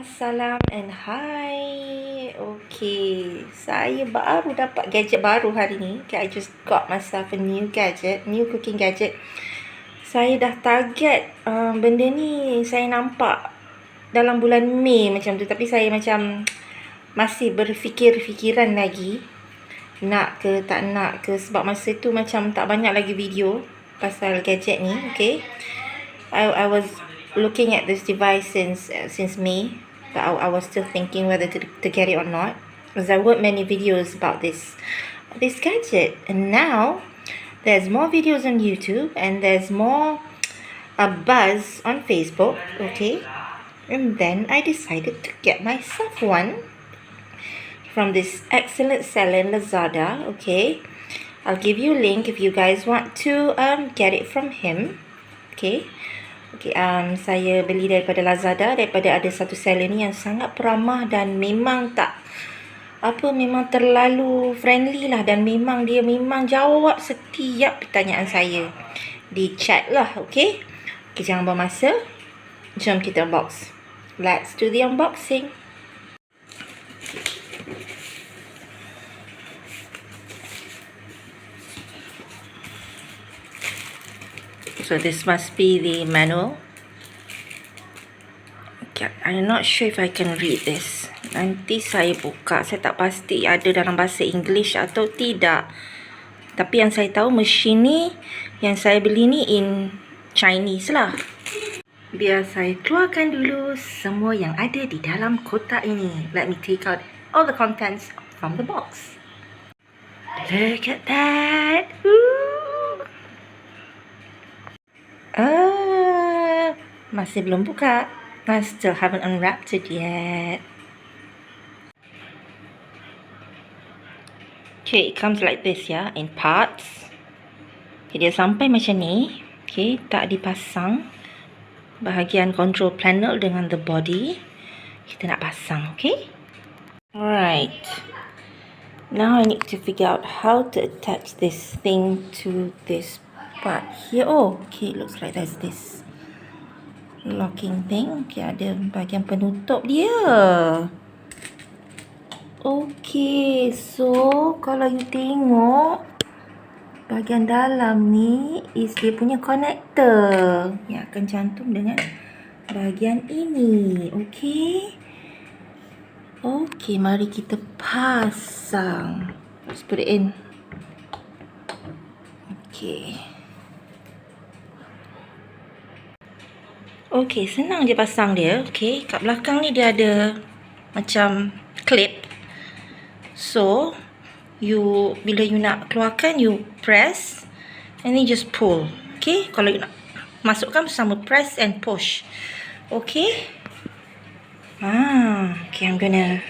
Salam and hi. Okay, saya baru dapat gadget baru hari ni. Okay, I just got myself a new cooking gadget. Saya dah target benda ni saya nampak dalam bulan Mei macam tu. Tapi saya macam masih berfikiran lagi. Nak ke tak nak ke. Sebab masa tu macam tak banyak lagi video pasal gadget ni. Okay, I was looking at this device since May. But I was still thinking whether to get it or not, because I watched many videos about this gadget, and now there's more videos on YouTube and there's more a buzz on Facebook. Okay, and then I decided to get myself one from this excellent seller Lazada. Okay, I'll give you a link if you guys want to get it from him. Okay, saya beli daripada Lazada, daripada ada satu seller ni yang sangat peramah dan memang memang terlalu friendly lah, dan dia memang jawab setiap pertanyaan saya di chat lah. Okay, jangan buang masa, jom kita unbox. Let's do the unboxing. So this must be the manual. Okay, I'm not sure if I can read this. Nanti saya buka, saya tak pasti ada dalam bahasa English atau tidak. Tapi yang saya tahu mesin ni yang saya beli ni in Chinese lah. Biar saya keluarkan dulu semua yang ada di dalam kotak ini. Let me take out all the contents from the box. Look at that. Masih belum buka. I still haven't unwrapped it yet. Okay, it comes like this ya, in parts. Okay, dia sampai macam ni. Okay, tak dipasang bahagian control panel dengan the body. Kita nak pasang, okay? Alright. Now I need to figure out how to attach this thing to this part here. Oh, okay, looks like there's this locking thing. Okay, ada bahagian penutup dia. Okay, so kalau you tengok bahagian dalam ni is dia punya connector yang akan cantum dengan bahagian ini. Okay, mari kita pasang. Let's put it in. Okay, senang je pasang dia. Okay, kat belakang ni dia ada macam clip. So, bila you nak keluarkan, you press and then just pull. Okay, kalau you nak masukkan sama press and push. Okay. Okay, I'm gonna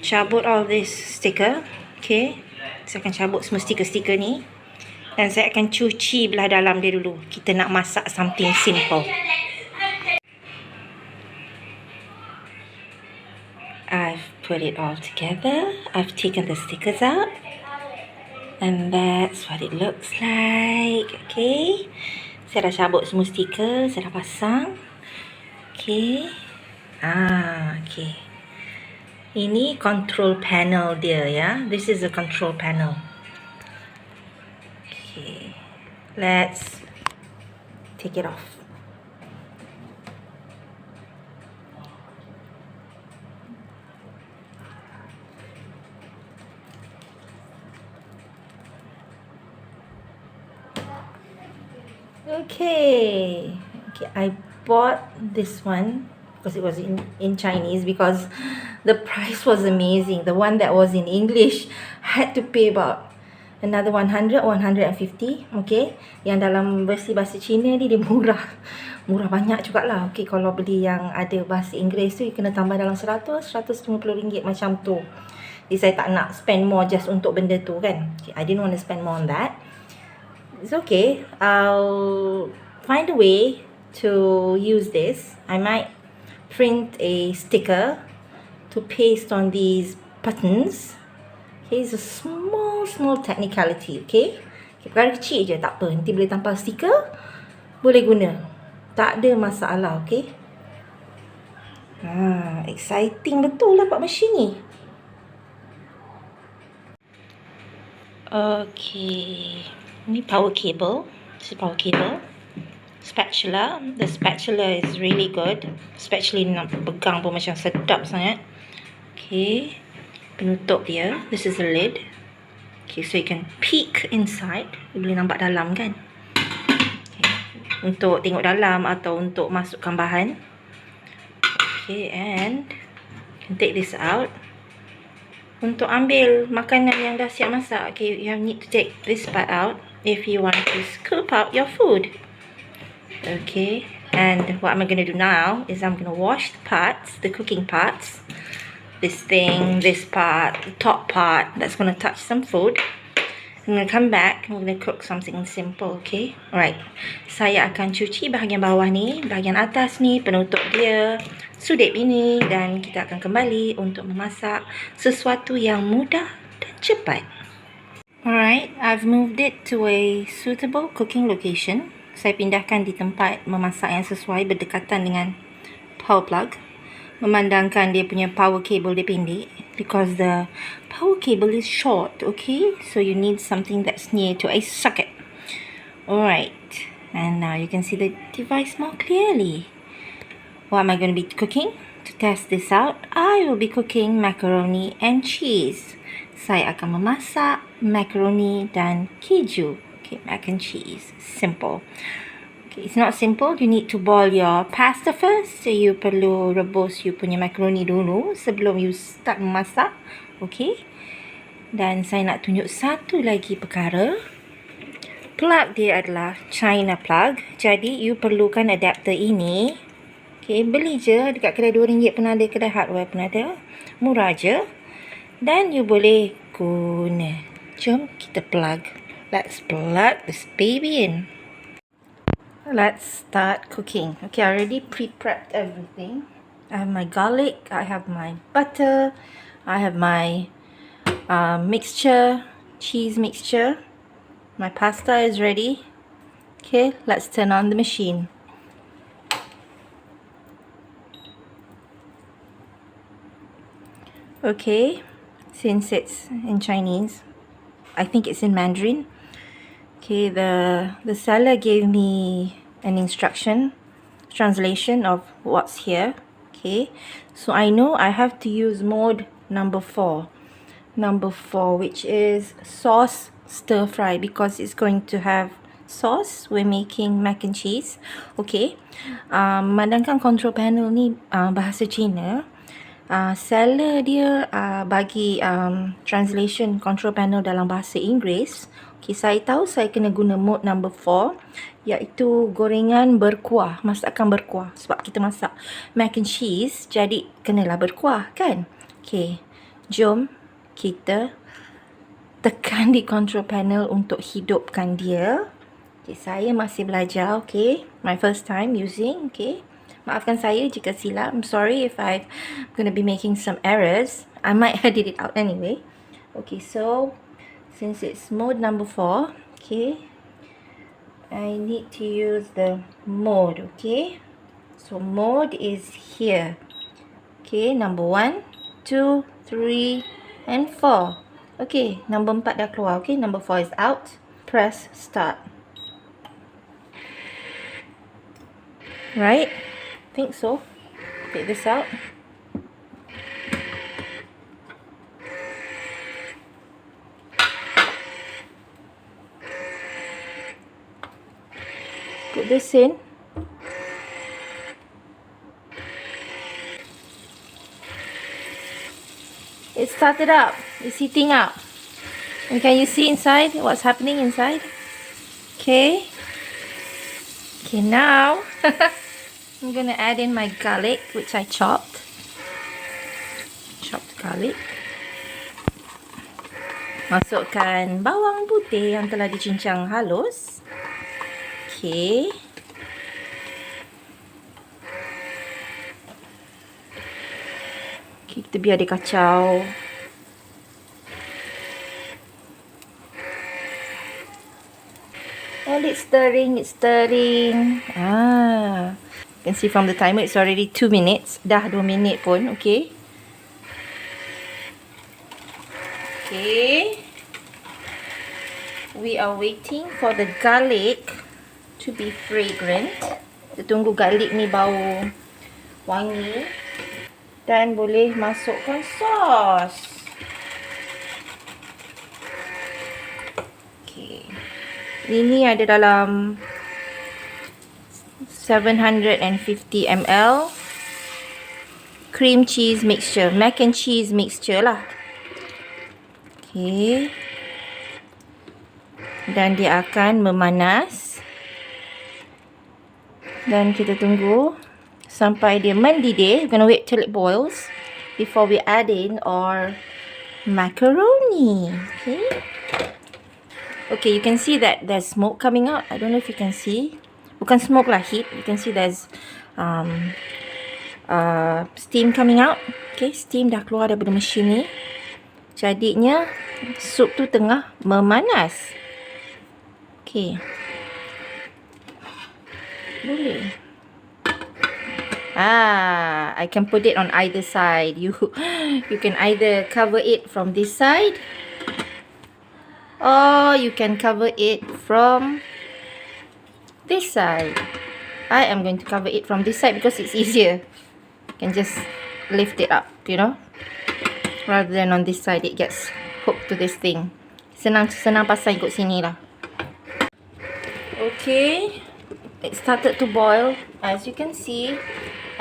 cabut all this sticker. Okay, saya akan cabut semua stiker-stiker ni. Dan saya akan cuci belah dalam dia dulu. Kita nak masak something simple. I've put it all together. I've taken the stickers out. And that's what it looks like. Okay. Saya dah cabut semua stiker. Saya dah pasang. Okay. Okay. Ini control panel dia ya. This is a control panel. Okay, let's take it off. Okay, I bought this one because it was in Chinese, because the price was amazing. The one that was in English had to pay about another 100 or 150. Okay, yang dalam versi bahasa Cina ni dia murah banyak jugalah. Okay, kalau beli yang ada bahasa Inggeris tu, you kena tambah dalam 100-150 ringgit macam tu. Jadi saya tak nak spend more just untuk benda tu kan. Okay, I didn't want to spend more on that. It's okay, I'll find a way to use this. I might print a sticker to paste on these buttons. Okay, it's a small technicality. Okay, perkara kecil je, tak apa. Nanti boleh tampal stiker, boleh guna, tak ada masalah. Okay, Exciting betul dapat mesin ni. Okay, ni power cable. This is power cable. Spatula. The spatula is really good. Especially nak pegang pun macam sedap sangat. Okay, penutup dia. This is the lid. Okay, so you can peek inside. You boleh nampak dalam kan. Okay. Untuk tengok dalam atau untuk masukkan bahan. Okay, and you can take this out. Untuk ambil makanan yang dah siap masak, okay, you need to take this part out if you want to scoop out your food. Okay, and what I'm going to do now is I'm going to wash the parts, the cooking parts. This thing, this part, the top part that's going to touch some food. I'm going to come back and we're going to cook something simple, okay? Alright, saya akan cuci bahagian bawah ni, bahagian atas ni, penutup dia, sudip ini, dan kita akan kembali untuk memasak sesuatu yang mudah dan cepat. Alright, I've moved it to a suitable cooking location. Saya pindahkan di tempat memasak yang sesuai berdekatan dengan power plug. Memandangkan dia punya power cable dia pendek, because the power cable is short, okay? So you need something that's near to a socket. Alright, and now you can see the device more clearly. What am I going to be cooking? To test this out, I will be cooking macaroni and cheese. Saya akan memasak macaroni dan keju. Okay, mac and cheese. Simple. It's not simple. You need to boil your pasta first. So you perlu rebus you punya macaroni dulu sebelum you start memasak. Okay. Dan saya nak tunjuk satu lagi perkara. Plug dia adalah China plug. Jadi you perlukan adapter ini. Okay, beli je dekat kedai RM2 pun ada, kedai hardware pun ada. Murah je. Dan you boleh guna. Jom kita plug. Let's plug this baby in. Let's start cooking. Okay, I already pre-prepped everything. I have my garlic, I have my butter, I have my mixture, cheese mixture. My pasta is ready. Okay, let's turn on the machine. Okay, since it's in Chinese, I think it's in Mandarin. Okay, the seller gave me an instruction, translation of what's here. Okay, so I know I have to use mode number 4. Number 4, which is sauce stir fry, because it's going to have sauce. We're making mac and cheese. Okay, memandangkan control panel ni bahasa Cina. Seller dia bagi translation control panel dalam bahasa Inggeris. Okay, saya tahu saya kena guna mode number 4, iaitu gorengan berkuah, masakan berkuah. Sebab kita masak mac and cheese, jadi kenalah berkuah kan. Okay, jom kita tekan di control panel untuk hidupkan dia. Okay, saya masih belajar, okay. My first time using, okay. Maafkan saya jika silap. I'm sorry if I'm going to be making some errors. I might edit it out anyway. Okay, so since it's mode number 4, okay, I need to use the mode, okay. So mode is here. Okay, number 1, 2, 3, and 4. Okay, number 4 dah keluar. Okay, number 4 is out. Press start. Right? I think so. Take this out. Put this in. It started up. It's heating up. And can you see inside what's happening inside? Okay. Okay, now I'm gonna add in my garlic, which I chopped. Chopped garlic. Masukkan bawang putih yang telah dicincang halus. Okay. Kita biar dia kacau. And it's stirring, it's stirring. You can see from the timer it's already 2 minutes. Dah 2 minit pun, okay. Okay. We are waiting for the garlic to be fragrant. Kita tunggu garlic ni bau wangi. Dan boleh masukkan sos. Okay. Ini ada dalam 750 ml cream cheese mixture, mac and cheese mixture lah. Okay. Dan dia akan memanas. Dan kita tunggu sampai dia mendidih. We're gonna wait till it boils before we add in our macaroni. Okay. Okay, you can see that there's smoke coming out. I don't know if you can see. Bukan smoke lah, heat. You can see there's steam coming out. Okay, steam dah keluar daripada mesin ni. Jadinya sup tu tengah memanas. Okay. Boleh. I can put it on either side. You can either cover it from this side, or you can cover it from this side. I am going to cover it from this side because it's easier. You can just lift it up, you know, rather than on this side it gets hooked to this thing. Senang pasang ikut sini lah. Okay, it started to boil. As you can see,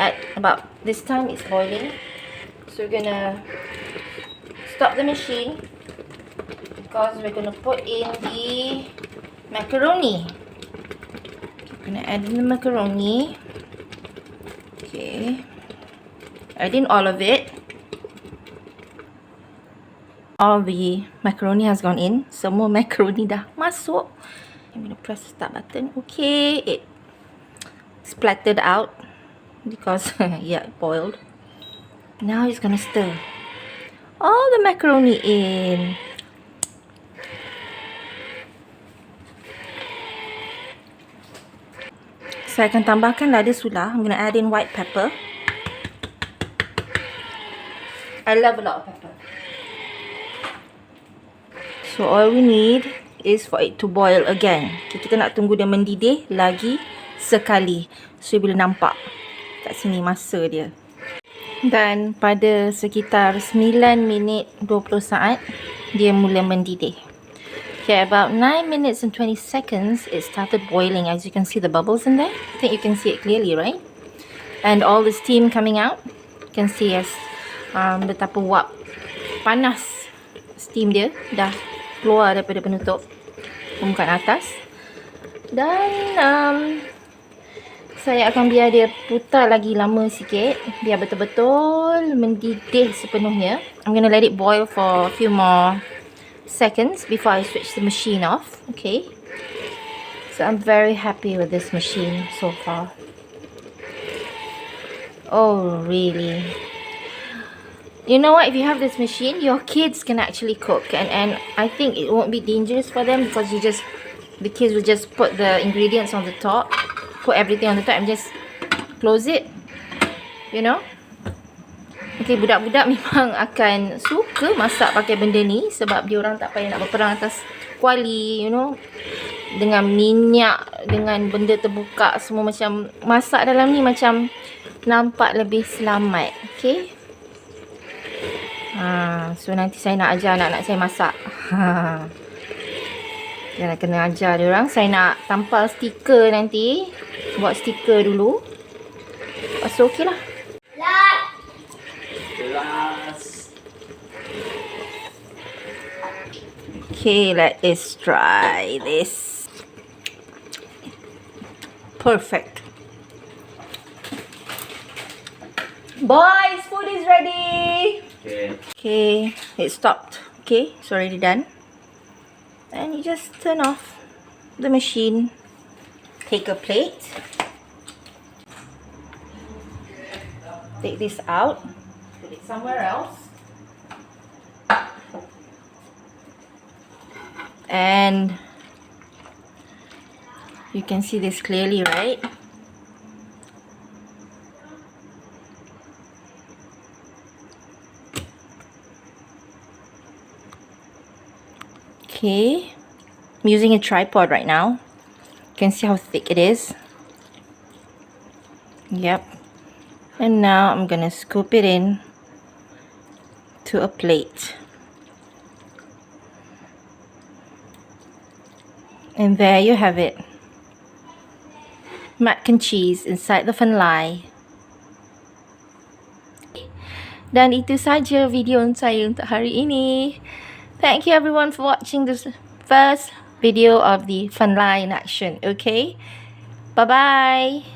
at about this time it's boiling. So we're gonna stop the machine because we're gonna put in the macaroni. We're gonna add in the macaroni. Okay, add in all of it. All the macaroni has gone in. Semua macaroni dah masuk. I'm gonna press the start button. Okay, it splattered out because yeah, it boiled. Now it's gonna stir all the macaroni in. Saya akan tambahkan lada sula. I'm gonna add in white pepper. I love a lot of pepper. So all we need is for it to boil again. Okay, kita nak tunggu dia mendidih lagi sekali. So bila nampak kat sini masa dia. Dan pada sekitar 9 minit 20 saat dia mula mendidih. Okay, about 9 minutes and 20 seconds it started boiling. As you can see the bubbles in there. I think you can see it clearly, right? And all the steam coming out. You can see as betapa wap panas steam dia dah keluar daripada penutup permukaan atas. Dan saya akan biar dia putar lagi lama sikit biar betul-betul mendidih sepenuhnya. I'm gonna let it boil for a few more seconds before I switch the machine off. Okay, so I'm very happy with this machine so far. Oh really, you know what, if you have this machine, your kids can actually cook, and I think it won't be dangerous for them because the kids will just put the ingredients on the top, put everything on the top and just close it, you know. Okay, budak-budak memang akan suka masak pakai benda ni sebab dia orang tak payah nak berperang atas kuali, you know, dengan minyak, dengan benda terbuka semua. Macam masak dalam ni macam nampak lebih selamat. Okay, so nanti saya nak ajar anak-anak saya masak. Jangan kena ajar dia orang. Saya nak tampal stiker nanti. Buat stiker dulu. Lepas tu okey lah. Okay, let us try this. Perfect. Boys, food is ready. Okay, it stopped. Okay, it's already done. And you just turn off the machine. Take a plate. Take this out. Put it somewhere else. And you can see this clearly, right? Okay, I'm using a tripod right now. You can see how thick it is. Yep. And now I'm gonna scoop it in to a plate. And there you have it. Mac and cheese inside the Fanlai. Dan itu saja video saya untuk hari ini. Thank you everyone for watching this first video of the Fanlai in action. Okay? Bye-bye.